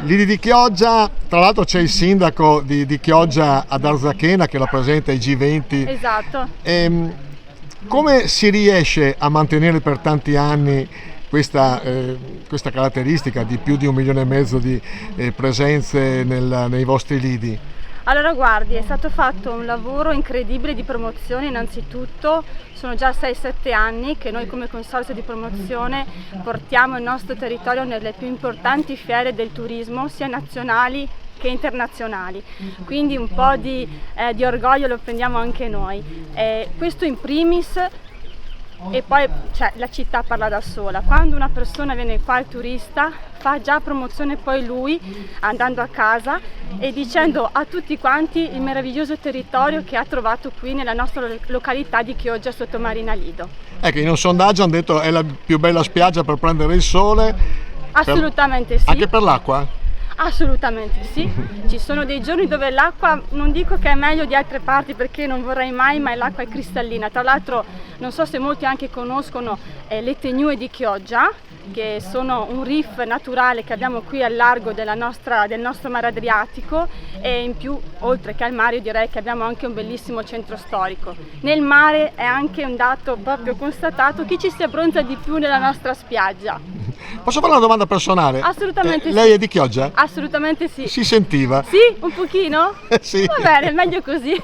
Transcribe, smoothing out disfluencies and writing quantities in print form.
Lidi di Chioggia, tra l'altro c'è il sindaco di Chioggia ad Arzachena che la presenta ai G20. Esatto. Come si riesce a mantenere per tanti anni questa caratteristica di più di 1,5 milioni di presenze nei vostri lidi? Allora guardi, è stato fatto un lavoro incredibile di promozione innanzitutto, sono già 6-7 anni che noi come consorzio di promozione portiamo il nostro territorio nelle più importanti fiere del turismo, sia nazionali che internazionali, quindi un po' di orgoglio lo prendiamo anche noi. Questo in primis. E poi la città parla da sola, quando una persona viene qua, il turista, fa già promozione poi lui andando a casa e dicendo a tutti quanti il meraviglioso territorio che ha trovato qui nella nostra località di Chioggia sotto Marina Lido. Ecco, in un sondaggio hanno detto è la più bella spiaggia per prendere il sole. Assolutamente sì. Anche per l'acqua? Assolutamente sì, ci sono dei giorni dove l'acqua non dico che è meglio di altre parti perché non vorrei mai, ma l'acqua è cristallina. Tra l'altro non so se molti anche conoscono le Tegnue di Chioggia, che sono un reef naturale che abbiamo qui al largo del nostro mare Adriatico, e in più oltre che al mare io direi che abbiamo anche un bellissimo centro storico. Nel mare è anche un dato proprio constatato chi ci si abbronza di più nella nostra spiaggia. Posso fare una domanda personale? Assolutamente sì. Lei è di Chioggia? Assolutamente sì. Si sentiva? Sì, un pochino? Sì. Va bene, meglio così.